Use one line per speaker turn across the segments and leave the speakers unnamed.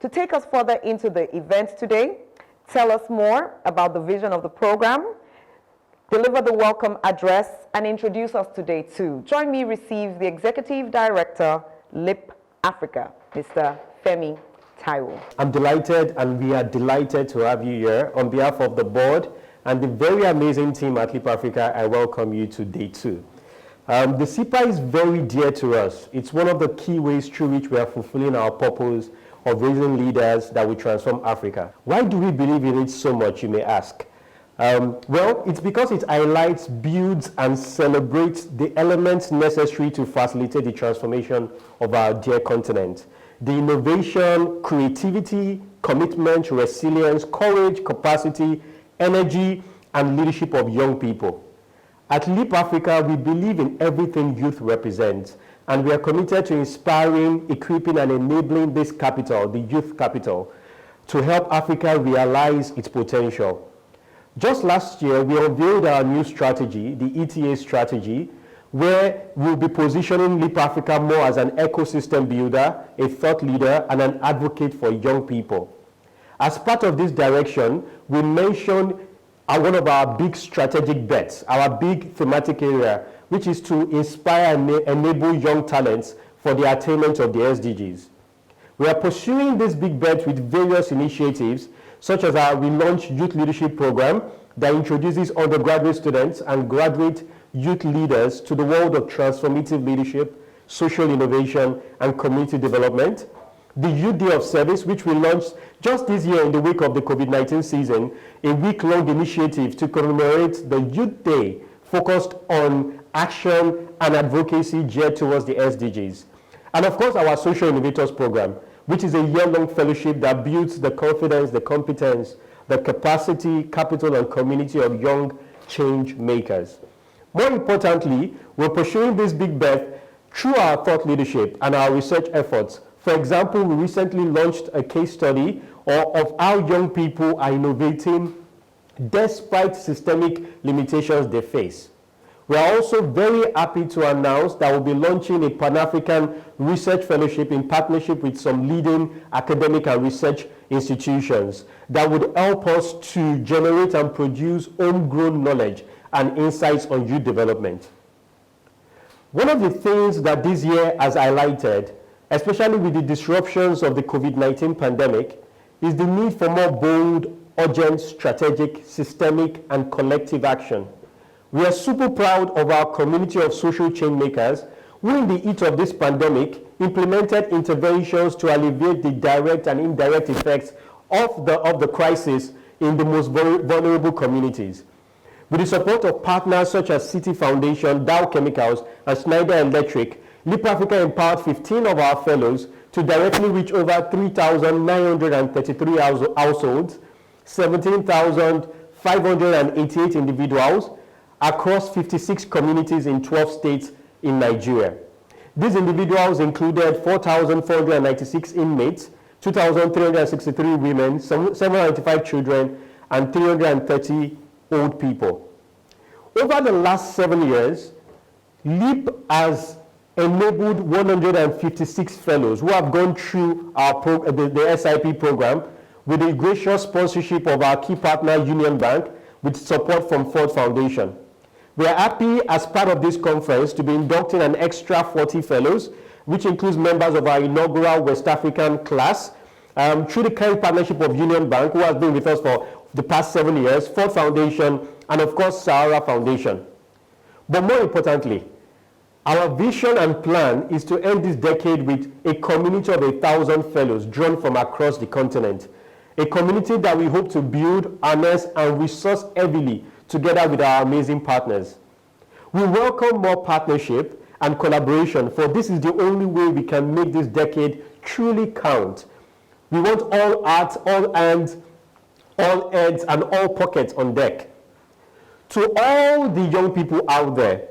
To take us further into the event today, tell us more about the vision of the program, deliver the welcome address, and introduce us to day two. Join me receive the Executive Director, LEAP Africa, Mr. Femi Taiwo.
I'm delighted, and we are delighted to have you here. On behalf of the board and the very amazing team at LEAP Africa, I welcome you to day two. The SIPA is very dear to us. It's one of the key ways through which we are fulfilling our purpose of raising leaders that will transform Africa. Why do we believe in it so much, you may ask? Well, it's because it highlights, builds, and celebrates the elements necessary to facilitate the transformation of our dear continent. The innovation, creativity, commitment, resilience, courage, capacity, energy, and leadership of young people. At LEAP Africa, we believe in everything youth represents, and we are committed to inspiring, equipping, and enabling this capital, the youth capital, to help Africa realize its potential. Just last year, we unveiled our new strategy, the ETA strategy, where we'll be positioning LEAP Africa more as an ecosystem builder, a thought leader, and an advocate for young people. As part of this direction, we mentioned one of our big strategic bets, our big thematic area, which is to inspire and enable young talents for the attainment of the SDGs. We are pursuing this big bet with various initiatives, such as our relaunched Youth Leadership Program that introduces undergraduate students and graduate youth leaders to the world of transformative leadership, social innovation, and community development. The Youth Day of Service, which we launched just this year in the wake of the COVID-19 season, a week-long initiative to commemorate the Youth Day focused on action and advocacy geared towards the SDGs. And of course, our Social Innovators Program, which is a year-long fellowship that builds the confidence, the competence, the capacity, capital, and community of young change makers. More importantly, we're pursuing this big bet through our thought leadership and our research efforts. For example, we recently launched a case study of how young people are innovating despite systemic limitations they face. We are also very happy to announce that we'll be launching a Pan-African Research Fellowship in partnership with some leading academic and research institutions that would help us to generate and produce homegrown knowledge and insights on youth development. One of the things that this year has highlighted, especially with the disruptions of the COVID-19 pandemic, is the need for more bold, urgent, strategic, systemic, and collective action. We are super proud of our community of social change makers who, in the heat of this pandemic, implemented interventions to alleviate the direct and indirect effects of the crisis in the most vulnerable communities. With the support of partners such as City Foundation, Dow Chemicals, and Schneider Electric, LEAP Africa empowered 15 of our fellows to directly reach over 3,933 households, 17,588 individuals across 56 communities in 12 states in Nigeria. These individuals included 4,496 inmates, 2,363 women, 795 children, and 330 old people. Over the last 7 years, LEAP has enabled 156 fellows who have gone through the SIP program with the gracious sponsorship of our key partner, Union Bank, with support from Ford Foundation. We are happy as part of this conference to be inducting an extra 40 fellows, which includes members of our inaugural West African class, through the kind partnership of Union Bank, who has been with us for the past 7 years, Ford Foundation, and of course, Sahara Foundation. But more importantly, our vision and plan is to end this decade with a community of 1,000 fellows drawn from across the continent, a community that we hope to build, harness, and resource heavily together with our amazing partners. We welcome more partnership and collaboration, for this is the only way we can make this decade truly count. We want all hearts, all hands, all heads, and all pockets on deck. To all the young people out there,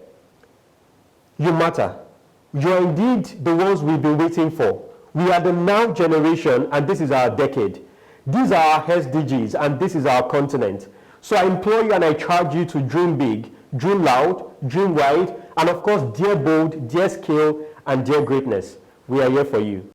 you matter. You are indeed the ones we've been waiting for. We are the now generation, and this is our decade. These are our SDGs, and this is our continent. So I implore you and I charge you to dream big, dream loud, dream wide, and of course, dare bold, dare scale, and dare greatness. We are here for you.